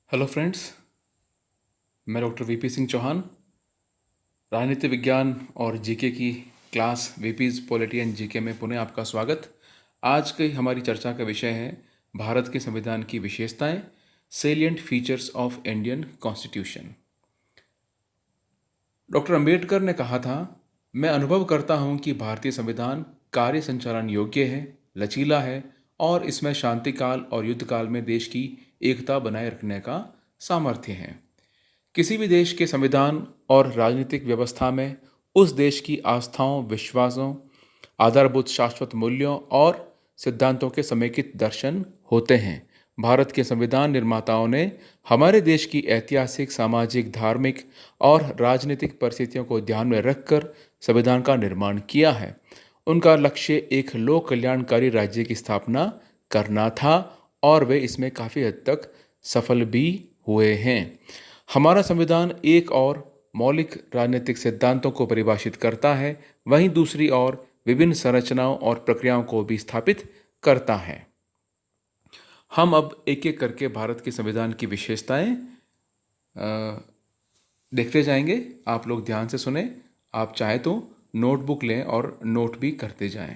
Hello friends, मैं doctor VP Singh Chauhan. राजनीति विज्ञान और जीके की class VPs polity and GK में पुनः आपका स्वागत। आज की हमारी चर्चा का विषय है भारत के संविधान की विशेषताएं, salient features of Indian constitution. Doctor Ambedkar ने कहा था, मैं अनुभव करता हूं कि भारतीय संविधान कार्य संचालन योग्य है, लचीला है और इसमें शांतिकाल और युद्धकाल में देश की एकता बनाए रखने का सामर्थ्य है। किसी भी देश के संविधान और राजनीतिक व्यवस्था में उस देश की आस्थाओं, विश्वासों, आधारभूत शाश्वत मूल्यों और सिद्धांतों के समेकित दर्शन होते हैं। भारत के संविधान निर्माताओं ने हमारे देश की ऐतिहासिक, सामाजिक, धार्मिक और राजनीतिक परिस्थितियों को ध्यान में रखकर संविधान का निर्माण किया है। उनका लक्ष्य एक लोक कल्याणकारी राज्य की स्थापना करना था और वे इसमें काफ़ी हद तक सफल भी हुए हैं। हमारा संविधान एक और मौलिक राजनीतिक सिद्धांतों को परिभाषित करता है, वहीं दूसरी ओर विभिन्न संरचनाओं और प्रक्रियाओं को भी स्थापित करता है। हम अब एक एक करके भारत के संविधान की विशेषताएं देखते जाएंगे। आप लोग ध्यान से सुने, आप चाहे तो नोटबुक लें और नोट भी करते जाएं।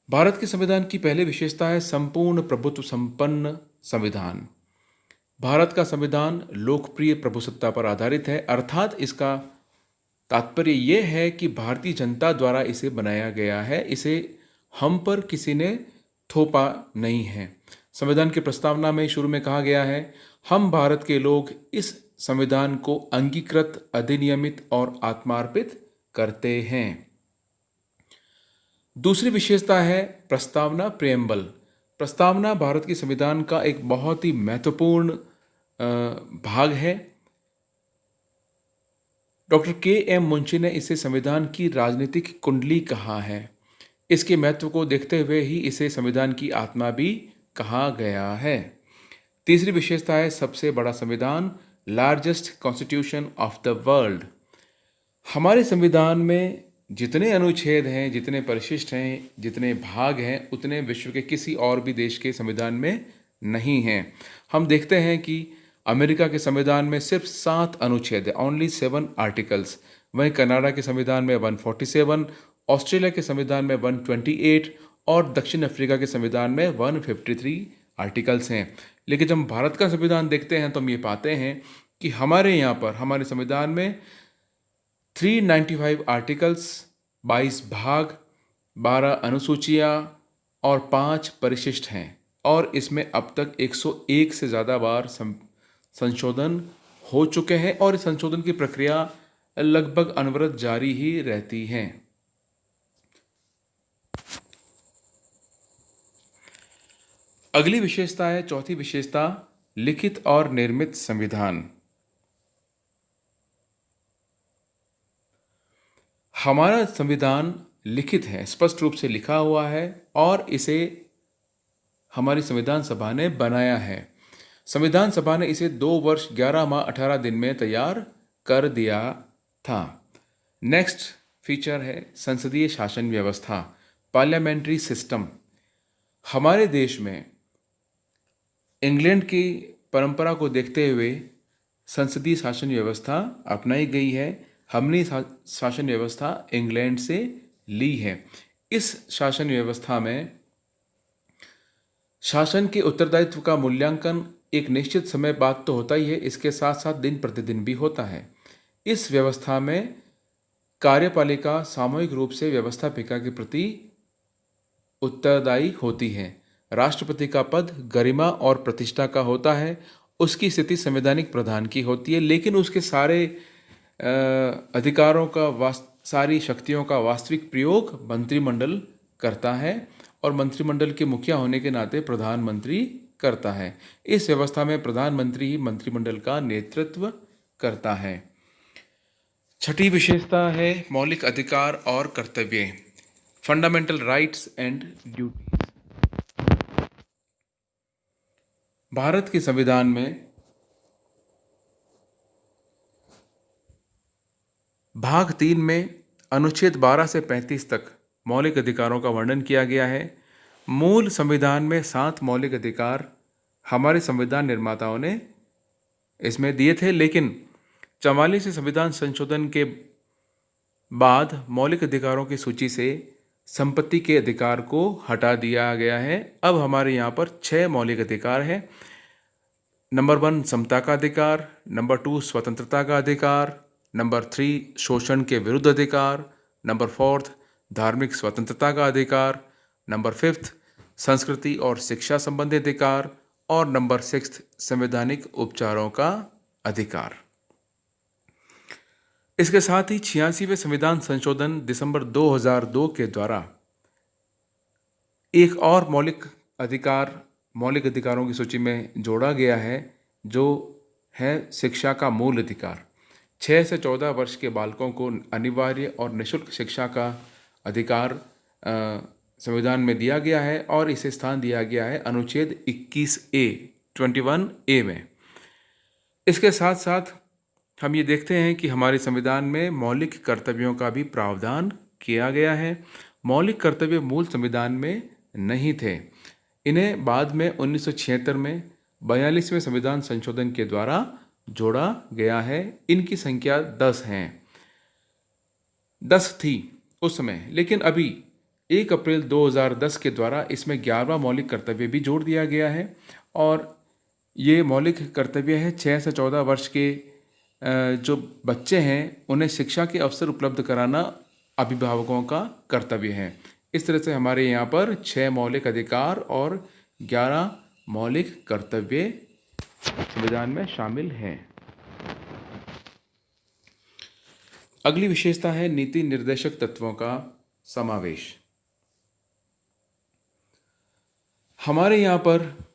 भारत के संविधान की पहली विशेषता है संपूर्ण प्रभुत्व संपन्न संविधान। भारत का संविधान लोकप्रिय प्रभुसत्ता पर आधारित है, अर्थात इसका तात्पर्य यह है कि भारतीय जनता द्वारा इसे बनाया गया है, इसे हम पर किसी ने थोपा नहीं है। संविधान की प्रस्तावना में शुरू में कहा गया है, हम भारत के लोग इस संविधान को अंगीकृत, अधिनियमित और आत्मार्पित करते हैं। दूसरी विशेषता है प्रस्तावना, प्रेम्बल। प्रस्तावना भारत के संविधान का एक बहुत ही महत्वपूर्ण भाग है। Doctor KM. मुंशी ने इसे संविधान की राजनीतिक कुंडली कहा है। इसके महत्व को देखते हुए ही इसे संविधान की आत्मा भी कहा गया है। तीसरी विशेषता है सबसे बड़ा संविधान, largest constitution of the world. हमारे संविधान में जितने अनुच्छेद हैं, जितने परिशिष्ट हैं, जितने भाग हैं, उतने विश्व के किसी और भी देश के संविधान में नहीं हैं। हम देखते हैं कि अमेरिका के संविधान में सिर्फ 7 अनुच्छेद है, ओनली 7 आर्टिकल्स। वहीं कनाडा के संविधान में 147, ऑस्ट्रेलिया के संविधान में 128 और दक्षिण अफ्रीका के संविधान में 153 आर्टिकल्स हैं। लेकिन जब हम भारत का संविधान देखते हैं तो हम ये पाते हैं कि हमारे यहाँ पर हमारे संविधान में 395 आर्टिकल्स, 22 भाग, 12 अनुसूचियाँ और 5 परिशिष्ट हैं और इसमें अब तक 101 से ज़्यादा बार संशोधन हो चुके हैं और इस संशोधन की प्रक्रिया लगभग अनवरत जारी ही रहती है। अगली विशेषता है, चौथी विशेषता, लिखित और निर्मित संविधान। हमारा संविधान लिखित है, स्पष्ट रूप से लिखा हुआ है और इसे हमारी संविधान सभा ने बनाया है। संविधान सभा ने इसे 2 वर्ष 11 माह 18 दिन में तैयार कर दिया था। नेक्स्ट फीचर है संसदीय शासन व्यवस्था, पार्लियामेंट्री सिस्टम। हमारे देश में इंग्लैंड की परंपरा को देखते हुए संसदीय शासन व्यवस्था अपनाई गई है। हमने शासन व्यवस्था इंग्लैंड से ली है। इस शासन व्यवस्था में शासन के उत्तरदायित्व का मूल्यांकन एक निश्चित समय बाद तो होता ही है, इसके साथ साथ दिन प्रतिदिन भी होता है। इस व्यवस्था में कार्यपालिका सामूहिक रूप से व्यवस्थापिका के प्रति उत्तरदायी होती है। राष्ट्रपति का पद गरिमा और प्रतिष्ठा का होता है, उसकी स्थिति संवैधानिक प्रधान की होती है, लेकिन उसके सारे अधिकारों का, सारी शक्तियों का वास्तविक प्रयोग मंत्रिमंडल करता है और मंत्रिमंडल के मुखिया होने के नाते प्रधानमंत्री करता है। इस व्यवस्था में प्रधानमंत्री ही मंत्रिमंडल का नेतृत्व करता है। छठी विशेषता है मौलिक अधिकार और कर्तव्य, fundamental rights and duties. Bharat के संविधान में भाग 3 में अनुच्छेद 12 से 35 तक मौलिक अधिकारों का वर्णन किया गया है। मूल संविधान में 7 मौलिक अधिकार हमारे संविधान निर्माताओं ने इसमें दिए थे, लेकिन 44वें संविधान संशोधन के बाद मौलिक अधिकारों की सूची से संपत्ति के अधिकार को हटा दिया गया है। अब हमारे यहाँ पर 6 मौलिक अधिकार हैं। नंबर 1 समता का अधिकार, नंबर 2 स्वतंत्रता का अधिकार, नंबर 3 शोषण के विरुद्ध अधिकार, नंबर 4 धार्मिक स्वतंत्रता का अधिकार, नंबर 5 संस्कृति और शिक्षा संबंधी अधिकार और नंबर 6 संवैधानिक उपचारों का अधिकार। इसके साथ ही 86वें संविधान संशोधन दिसंबर 2002 के द्वारा एक और मौलिक अधिकारों की सूची में जोड़ा गया है, जो है शिक्षा का मूल अधिकार। 6 से 14 वर्ष के बालकों को अनिवार्य और निःशुल्क शिक्षा का अधिकार संविधान में दिया गया है और इसे स्थान दिया गया है अनुच्छेद 21A में। इसके साथ साथ हम ये देखते हैं कि हमारे संविधान में मौलिक कर्तव्यों का भी प्रावधान किया गया है। मौलिक कर्तव्य मूल संविधान में नहीं थे। इन्हें बाद में 1976 में 42वें संविधान संशोधन के द्वारा जोड़ा गया है। इनकी संख्या 10 हैं, 10 थी उस समय, लेकिन अभी 1 अप्रैल 2010 के द्वारा इसमें 11वां मौलिक कर्तव्य भी जोड़ दिया गया है। और ये मौलिक कर्तव्य है 6 से 14 वर्ष के जो बच्चे हैं उन्हें शिक्षा के अवसर उपलब्ध कराना अभिभावकों का कर्तव्य है। इस तरह से हमारे यहाँ पर 6 मौलिक अधिकार और 11 मौलिक कर्तव्य संविधान में शामिल हैं। अगली विशेषता है नीति निर्देशक तत्वों का समावेश। हमारे यहाँ पर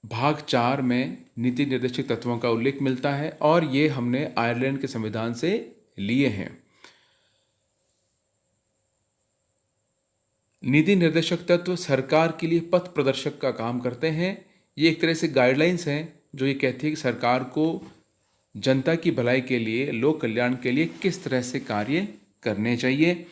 भाग 4 में नीति निर्देशक तत्वों का उल्लेख मिलता है और ये हमने आयरलैंड के संविधान से लिए हैं। नीति निर्देशक तत्व सरकार के लिए पथ प्रदर्शक का काम करते हैं। ये एक तरह से गाइडलाइंस हैं जो ये कहती है कि सरकार को जनता की भलाई के लिए, लोक कल्याण के लिए किस तरह से कार्य करने चाहिए।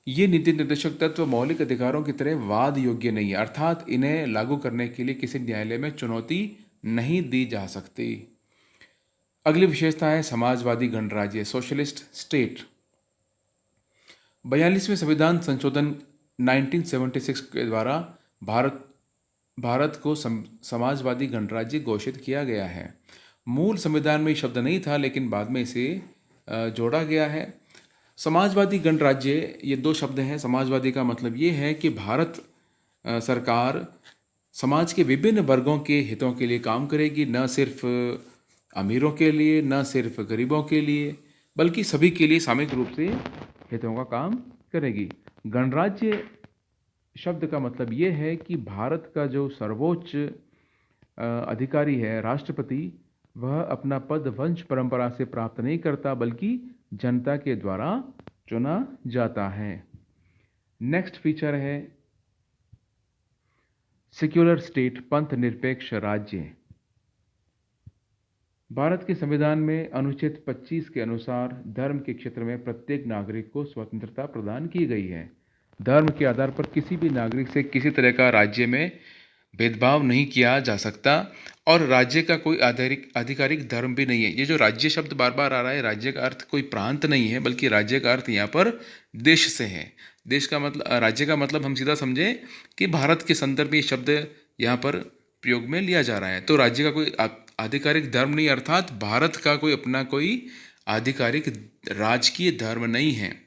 ये नीति निर्देशक तत्व मौलिक अधिकारों की तरह वाद योग्य नहीं है, अर्थात इन्हें लागू करने के लिए किसी न्यायालय में चुनौती नहीं दी जा सकती। अगली विशेषता है समाजवादी गणराज्य, सोशलिस्ट स्टेट। 42वें संविधान संशोधन 1976 के द्वारा भारत को समाजवादी गणराज्य घोषित किया गया है। मूल संविधान में ये शब्द नहीं था, लेकिन बाद में इसे जोड़ा गया है। समाजवादी गणराज्य, ये 2 शब्द हैं। समाजवादी का मतलब ये है कि भारत सरकार समाज के विभिन्न वर्गों के हितों के लिए काम करेगी, न सिर्फ अमीरों के लिए, न सिर्फ गरीबों के लिए, बल्कि सभी के लिए सामूहिक रूप से हितों का काम करेगी। गणराज्य शब्द का मतलब ये है कि भारत का जो सर्वोच्च अधिकारी है, राष्ट्रपति, वह अपना पद वंश परंपरा से प्राप्त नहीं करता, बल्कि जनता के द्वारा चुना जाता है। नेक्स्ट फीचर है सेक्युलर स्टेट, पंथ निरपेक्ष राज्य। भारत के संविधान में अनुच्छेद 25 के अनुसार धर्म के क्षेत्र में प्रत्येक नागरिक को स्वतंत्रता प्रदान की गई है। धर्म के आधार पर किसी भी नागरिक से किसी तरह का राज्य में भेदभाव नहीं किया जा सकता और राज्य का कोई आधिकारिक धर्म भी नहीं है। ये जो राज्य शब्द बार बार आ रहा है, राज्य का अर्थ कोई प्रांत नहीं है, बल्कि राज्य का अर्थ यहाँ पर देश से है। देश का मतलब, राज्य का मतलब हम सीधा समझें कि भारत के संदर्भ में ये शब्द यहाँ पर प्रयोग में लिया जा रहा है। तो राज्य का कोई आधिकारिक धर्म नहीं, अर्थात भारत का कोई अपना कोई आधिकारिक राजकीय धर्म नहीं है।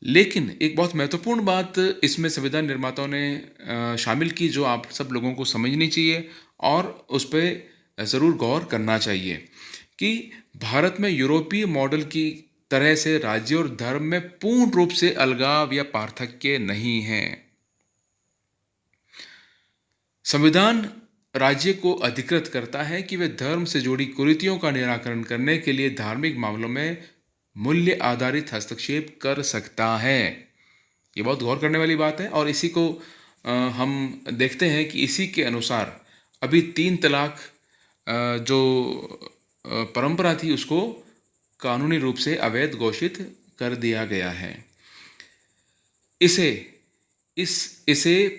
लेकिन एक बहुत महत्वपूर्ण बात इसमें संविधान निर्माताओं ने शामिल की, जो आप सब लोगों को समझनी चाहिए और उस पर ज़रूर गौर करना चाहिए, कि भारत में यूरोपीय मॉडल की तरह से राज्य और धर्म में पूर्ण रूप से अलगाव या पार्थक्य नहीं है। संविधान राज्य को अधिकृत करता है कि वे धर्म से जुड़ी कुरीतियों का निराकरण करने के लिए धार्मिक मामलों में मूल्य आधारित हस्तक्षेप कर सकता है। ये बहुत गौर करने वाली बात है और इसी को हम देखते हैं कि इसी के अनुसार अभी 3 तलाक जो परंपरा थी उसको कानूनी रूप से अवैध घोषित कर दिया गया है। इसे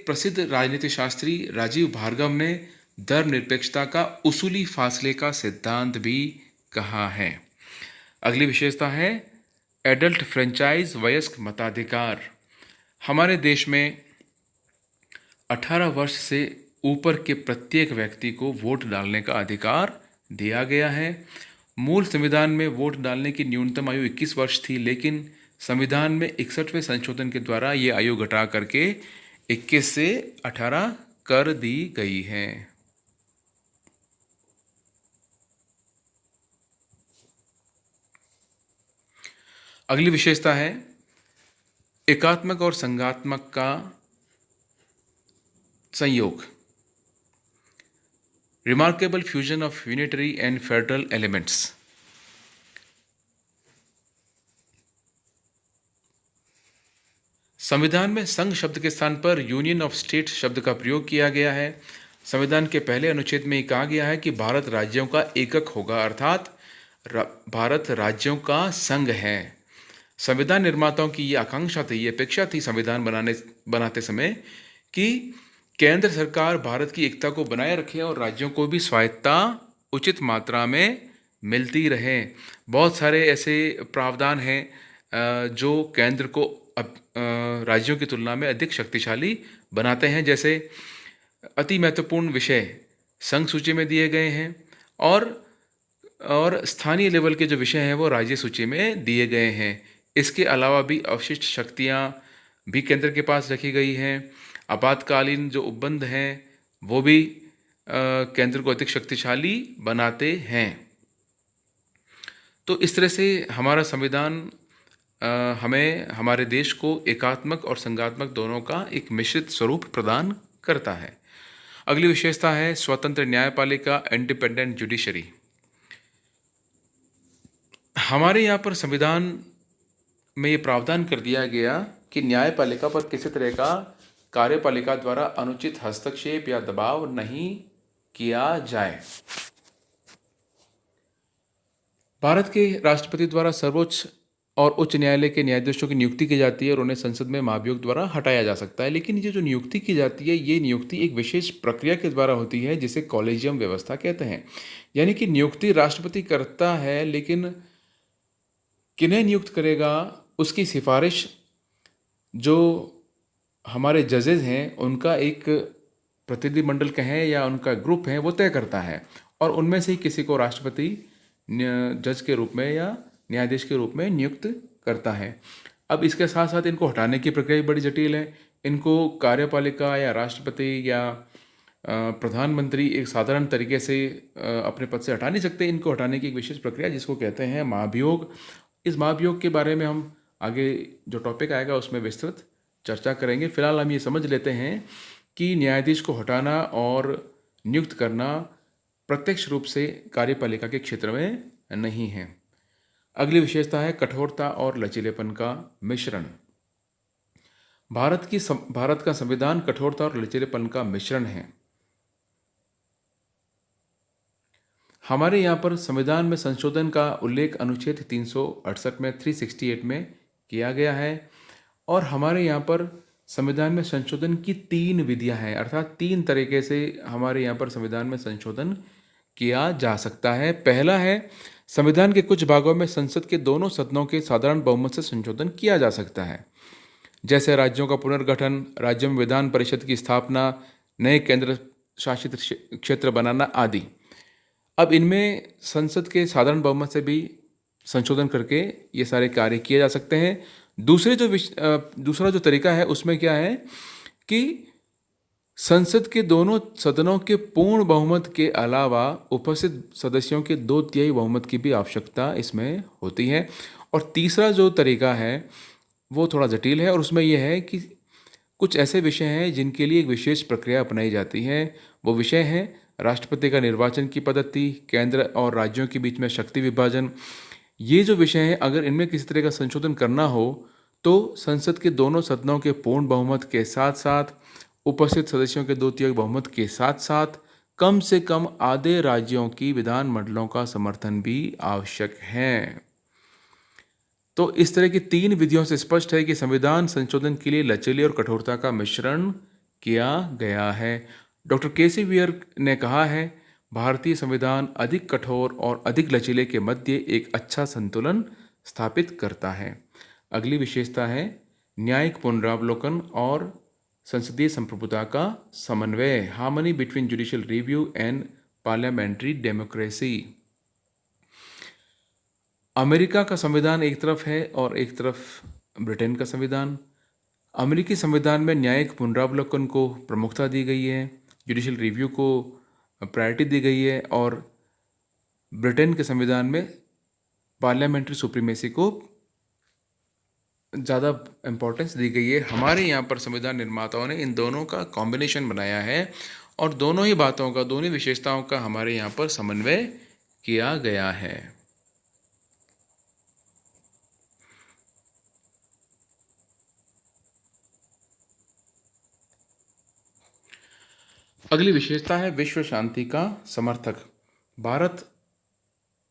प्रसिद्ध राजनीति शास्त्री राजीव भार्गव ने धर्मनिरपेक्षता का उसूली फासले का सिद्धांत भी कहा है। अगली विशेषता है एडल्ट फ्रेंचाइज, वयस्क मताधिकार। हमारे देश में 18 वर्ष से ऊपर के प्रत्येक व्यक्ति को वोट डालने का अधिकार दिया गया है। मूल संविधान में वोट डालने की न्यूनतम आयु 21 वर्ष थी, लेकिन संविधान में 61वें संशोधन के द्वारा ये आयु घटा करके 21 से 18 कर दी गई है। अगली विशेषता है एकात्मक और संघात्मक का संयोग, remarkable fusion of unitary and federal elements. संविधान में संघ शब्द के स्थान पर यूनियन ऑफ स्टेट शब्द का प्रयोग किया गया है। संविधान के पहले अनुच्छेद में कहा गया है कि भारत राज्यों का एकक होगा, अर्थात भारत राज्यों का संघ है। संविधान निर्माताओं की ये आकांक्षा थी, ये अपेक्षा थी संविधान बनाते समय कि केंद्र सरकार भारत की एकता को बनाए रखे और राज्यों को भी स्वायत्तता उचित मात्रा में मिलती रहे। बहुत सारे ऐसे प्रावधान हैं जो केंद्र को राज्यों की तुलना में अधिक शक्तिशाली बनाते हैं। जैसे अति महत्वपूर्ण विषय संघ सूची में दिए गए हैं और स्थानीय लेवल के जो विषय हैं वो राज्य सूची में दिए गए हैं। इसके अलावा भी अवशिष्ट शक्तियाँ भी केंद्र के पास रखी गई हैं। आपातकालीन जो उपबंध हैं वो भी केंद्र को अधिक शक्तिशाली बनाते हैं। तो इस तरह से हमारा संविधान हमें हमारे देश को एकात्मक और संघात्मक दोनों का एक मिश्रित स्वरूप प्रदान करता है। अगली विशेषता है स्वतंत्र न्यायपालिका, इंडिपेंडेंट जुडिशरी। हमारे यहाँ पर संविधान में ये प्रावधान कर दिया गया कि न्यायपालिका पर किसी तरह का कार्यपालिका द्वारा अनुचित हस्तक्षेप या दबाव नहीं किया जाए। भारत के राष्ट्रपति द्वारा सर्वोच्च और उच्च न्यायालय के न्यायाधीशों की नियुक्ति की जाती है और उन्हें संसद में महाभियोग द्वारा हटाया जा सकता है। लेकिन ये जो नियुक्ति की जाती है, ये नियुक्ति एक विशेष प्रक्रिया के द्वारा होती है जिसे कॉलेजियम व्यवस्था कहते हैं। यानी कि नियुक्ति राष्ट्रपति करता है, लेकिन किन्हें नियुक्त करेगा उसकी सिफारिश जो हमारे जजेज हैं उनका एक प्रतिनिधिमंडल कहें या उनका ग्रुप है वो तय करता है, और उनमें से ही किसी को राष्ट्रपति जज के रूप में या न्यायाधीश के रूप में नियुक्त करता है। अब इसके साथ साथ इनको हटाने की प्रक्रिया भी बड़ी जटिल है। इनको कार्यपालिका या राष्ट्रपति या प्रधानमंत्री एक साधारण तरीके से अपने पद से हटा नहीं सकते। इनको हटाने की एक विशेष प्रक्रिया जिसको कहते हैं महाभियोग। इस महाभियोग के बारे में हम आगे जो टॉपिक आएगा उसमें विस्तृत चर्चा करेंगे। फिलहाल हम ये समझ लेते हैं कि न्यायाधीश को हटाना और नियुक्त करना प्रत्यक्ष रूप से कार्यपालिका के क्षेत्र में नहीं है। अगली विशेषता है कठोरता और लचीलेपन का मिश्रण। भारत का संविधान कठोरता और लचीलेपन का मिश्रण है। हमारे यहाँ पर संविधान में संशोधन का उल्लेख अनुच्छेद 368 में 368 में किया गया है, और हमारे यहाँ पर संविधान में संशोधन की 3 विधियाँ हैं, अर्थात 3 तरीके से हमारे यहाँ पर संविधान में संशोधन किया जा सकता है। पहला है संविधान के कुछ भागों में संसद के दोनों सदनों के साधारण बहुमत से संशोधन किया जा सकता है, जैसे राज्यों का पुनर्गठन, राज्यों में विधान परिषद की स्थापना, नए केंद्र शासित क्षेत्र बनाना आदि। अब इनमें संसद के साधारण बहुमत से भी संशोधन करके ये सारे कार्य किए जा सकते हैं। दूसरा जो तरीका है उसमें क्या है कि संसद के दोनों सदनों के पूर्ण बहुमत के अलावा उपस्थित सदस्यों के 2/3 बहुमत की भी आवश्यकता इसमें होती है। और तीसरा जो तरीका है वो थोड़ा जटिल है, और उसमें यह है कि कुछ ऐसे विषय हैं जिनके लिए एक विशेष प्रक्रिया अपनाई जाती है। वो विषय हैं राष्ट्रपति का निर्वाचन की पद्धति, केंद्र और राज्यों के बीच में शक्ति विभाजन। ये जो विषय हैं, अगर इनमें किसी तरह का संशोधन करना हो तो संसद के दोनों सदनों के पूर्ण बहुमत के साथ साथ उपस्थित सदस्यों के 2/3 बहुमत के साथ साथ कम से कम आधे राज्यों की विधानमंडलों का समर्थन भी आवश्यक है। तो इस तरह की 3 विधियों से स्पष्ट है कि संविधान संशोधन के लिए लचीले और कठोरता का मिश्रण किया गया है। Doctor KC. वियर ने कहा है, भारतीय संविधान अधिक कठोर और अधिक लचीले के मध्य एक अच्छा संतुलन स्थापित करता है। अगली विशेषता है न्यायिक पुनरावलोकन और संसदीय संप्रभुता का समन्वय, harmony between judicial review and parliamentary democracy. America का संविधान एक तरफ है और एक तरफ ब्रिटेन का संविधान। अमेरिकी संविधान में न्यायिक पुनरावलोकन को प्रमुखता दी गई है, जुडिशियल रिव्यू को प्रायोरिटी दी गई है, और ब्रिटेन के संविधान में पार्लियामेंट्री सुप्रीमेसी को ज़्यादा इम्पोर्टेंस दी गई है। हमारे यहाँ पर संविधान निर्माताओं ने इन दोनों का कॉम्बिनेशन बनाया है और दोनों ही बातों का, दोनों विशेषताओं का हमारे यहाँ पर समन्वय किया गया है। अगली विशेषता है विश्व शांति का समर्थक। भारत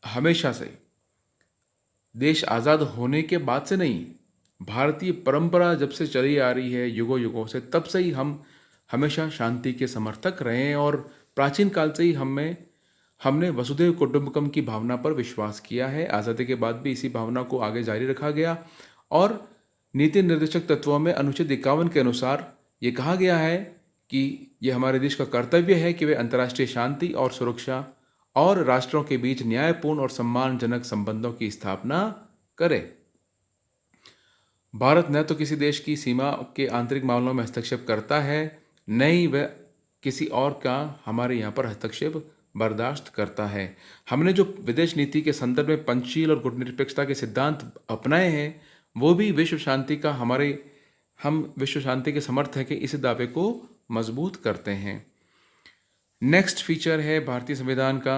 हमेशा से, देश आज़ाद होने के बाद से नहीं, भारतीय परंपरा जब से चली आ रही है युगों युगों से, तब से ही हम हमेशा शांति के समर्थक रहे हैं और प्राचीन काल से ही हमने वसुधैव कुटुंबकम की भावना पर विश्वास किया है। आज़ादी के बाद भी इसी भावना को आगे जारी रखा गया और नीति निर्देशक तत्वों में अनुच्छेद 51 के अनुसार ये कहा गया है कि ये हमारे देश का कर्तव्य है कि वे अंतर्राष्ट्रीय शांति और सुरक्षा और राष्ट्रों के बीच न्यायपूर्ण और सम्मानजनक संबंधों की स्थापना करे। भारत न तो किसी देश की सीमा के आंतरिक मामलों में हस्तक्षेप करता है, न ही वह किसी और का हमारे यहाँ पर हस्तक्षेप बर्दाश्त करता है। हमने जो विदेश नीति के संदर्भ में पंचशील और गुटनिरपेक्षता के सिद्धांत अपनाए हैं, वो भी विश्व शांति का हम विश्व शांति के समर्थ है कि इस दावे को मजबूत करते हैं। नेक्स्ट फीचर है भारतीय संविधान का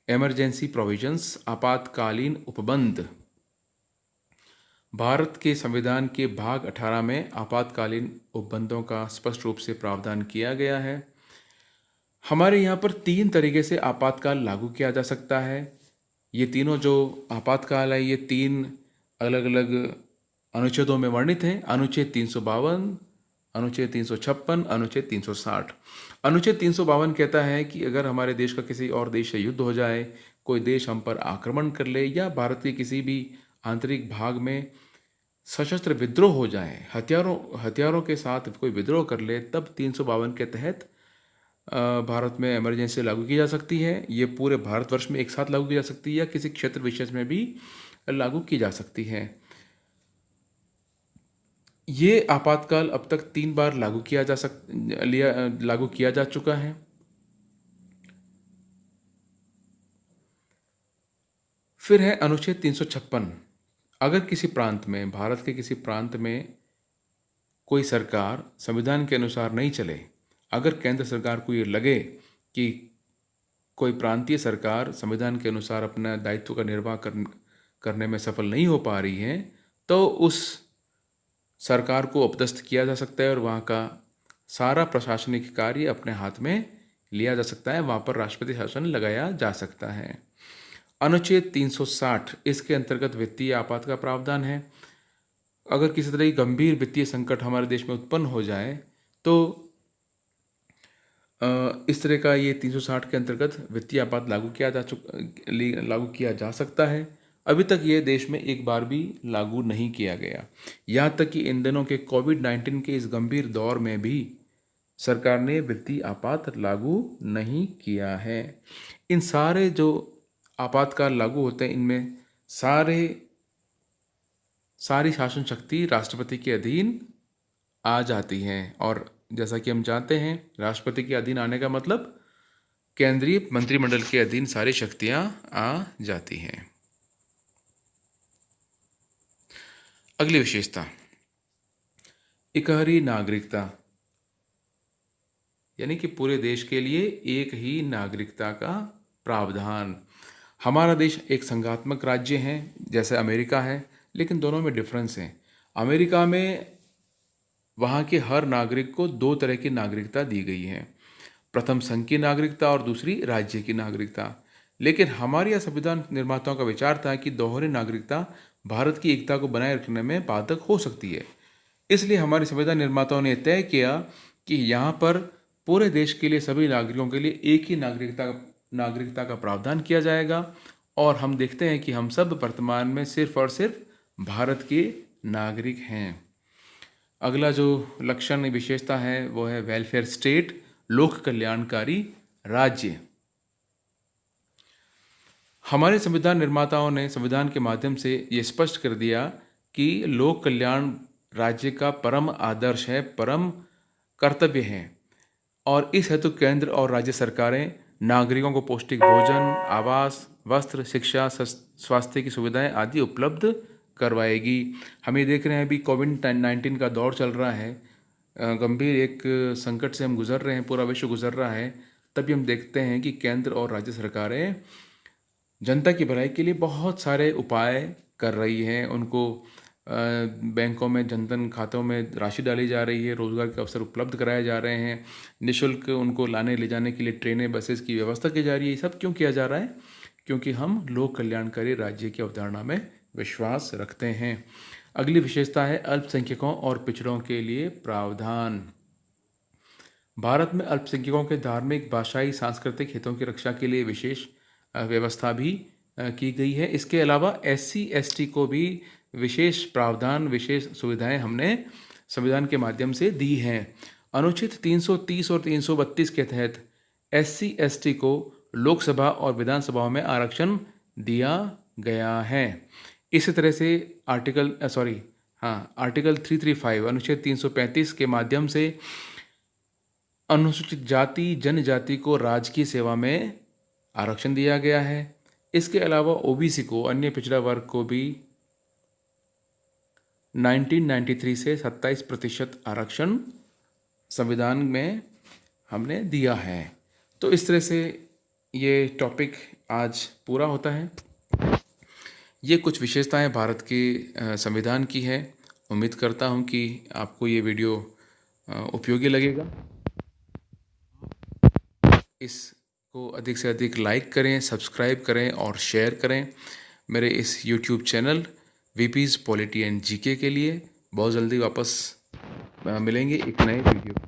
इमरजेंसी प्रोविजंस, आपातकालीन उपबंध। भारत के संविधान के भाग 18 में आपातकालीन उपबंधों का स्पष्ट रूप से प्रावधान किया गया है। हमारे यहाँ पर 3 तरीके से आपातकाल लागू किया जा सकता है। ये तीनों जो आपातकाल है, ये 3 अलग अलग अनुच्छेदों में वर्णित हैं। अनुच्छेद 352, अनुच्छेद 356, अनुच्छेद 360। अनुच्छेद 352 कहता है कि अगर हमारे देश का किसी और देश से युद्ध हो जाए, कोई देश हम पर आक्रमण कर ले या भारत के किसी भी आंतरिक भाग में सशस्त्र विद्रोह हो जाए, हथियारों के साथ कोई विद्रोह कर ले, तब 352 के तहत भारत में इमरजेंसी लागू की जा सकती है। ये पूरे भारतवर्ष में एक साथ लागू की जा सकती है या किसी क्षेत्र विशेष में भी लागू की जा सकती है। ये आपातकाल अब तक 3 बार लागू किया जा चुका है। फिर है अनुच्छेद 356। अगर किसी प्रांत में, भारत के किसी प्रांत में कोई सरकार संविधान के अनुसार नहीं चले, अगर केंद्र सरकार को ये लगे कि कोई प्रांतीय सरकार संविधान के अनुसार अपना दायित्व का निर्वाह करने में सफल नहीं हो पा रही है, तो उस सरकार को अपदस्थ किया जा सकता है और वहाँ का सारा प्रशासनिक कार्य अपने हाथ में लिया जा सकता है। वहाँ पर राष्ट्रपति शासन लगाया जा सकता है। अनुच्छेद 360, इसके अंतर्गत वित्तीय आपात का प्रावधान है। अगर किसी तरह की गंभीर वित्तीय संकट हमारे देश में उत्पन्न हो जाए तो इस तरह का ये 360 के अंतर्गत वित्तीय आपात लागू किया जा सकता है। अभी तक ये देश में एक बार भी लागू नहीं किया गया। यहाँ तक कि इन दिनों के कोविड-19 के इस गंभीर दौर में भी सरकार ने वित्तीय आपात लागू नहीं किया है। इन सारे जो आपातकाल लागू होते हैं, इनमें सारी शासन शक्ति राष्ट्रपति के अधीन आ जाती है और जैसा कि हम जानते हैं, राष्ट्रपति के अधीन आने का मतलब केंद्रीय मंत्रिमंडल के अधीन सारी शक्तियां आ जाती हैं। अगली विशेषता, इकहरी नागरिकता, यानी कि पूरे देश के लिए एक ही नागरिकता का प्रावधान। हमारा देश एक संघात्मक राज्य है जैसे अमेरिका है, लेकिन दोनों में डिफरेंस है। अमेरिका में वहाँ के हर नागरिक को 2 तरह की नागरिकता दी गई है, प्रथम संघ की नागरिकता और दूसरी राज्य की नागरिकता। लेकिन हमारे यहाँ संविधान निर्माताओं का विचार था कि दोहरी नागरिकता भारत की एकता को बनाए रखने में बाधक हो सकती है। इसलिए हमारे संविधान निर्माताओं ने तय किया कि यहाँ पर पूरे देश के लिए सभी नागरिकों के लिए एक ही नागरिकता का प्रावधान किया जाएगा। और हम देखते हैं कि हम सब वर्तमान में सिर्फ और सिर्फ भारत के नागरिक हैं। अगला जो लक्षण विशेषता है वो है वेलफेयर स्टेट, लोक कल्याणकारी राज्य। हमारे संविधान निर्माताओं ने संविधान के माध्यम से ये स्पष्ट कर दिया कि लोक कल्याण राज्य का परम आदर्श है, परम कर्तव्य है। और इस हेतु केंद्र और राज्य सरकारें नागरिकों को पौष्टिक भोजन, आवास, वस्त्र, शिक्षा, स्वास्थ्य की सुविधाएं आदि उपलब्ध करवाएगी। हम ये देख रहे हैं अभी कोविड-19 का दौर चल रहा है, गंभीर एक संकट से हम गुजर रहे हैं, पूरा विश्व गुजर रहा है। तभी हम देखते हैं कि केंद्र और राज्य सरकारें जनता की भलाई के लिए बहुत सारे उपाय कर रही हैं। उनको बैंकों में जनधन खातों में राशि डाली जा रही है, रोजगार के अवसर उपलब्ध कराए जा रहे हैं, निःशुल्क उनको लाने ले जाने के लिए ट्रेनें, बसेस की व्यवस्था की जा रही है। ये सब क्यों किया जा रहा है? क्योंकि हम लोक कल्याणकारी राज्य की अवधारणा में विश्वास रखते हैं। अगली विशेषता है अल्पसंख्यकों और पिछड़ों के लिए प्रावधान। भारत में अल्पसंख्यकों के धार्मिक, भाषाई, सांस्कृतिक हितों की रक्षा के लिए विशेष व्यवस्था भी की गई है। इसके अलावा SC/ST को भी विशेष प्रावधान, विशेष सुविधाएं हमने संविधान के माध्यम से दी हैं। अनुच्छेद 330 और 332 के तहत SC/ST को लोकसभा और विधानसभाओं में आरक्षण दिया गया है। इसी तरह से आर्टिकल 335 अनुच्छेद 335 के माध्यम से अनुसूचित जाति, जनजाति को राजकीय सेवा में आरक्षण दिया गया है। इसके अलावा OBC को, अन्य पिछड़ा वर्ग को भी 1993 से 27% आरक्षण संविधान में हमने दिया है। तो इस तरह से ये टॉपिक आज पूरा होता है। ये कुछ विशेषताएं भारत के संविधान की है। उम्मीद करता हूँ कि आपको ये वीडियो उपयोगी लगेगा। इसको अधिक से अधिक लाइक करें, सब्सक्राइब करें और शेयर करें मेरे इस YouTube channel VP's polity and GK के लिए। बहुत जल्दी वापस मिलेंगे एक नए वीडियो।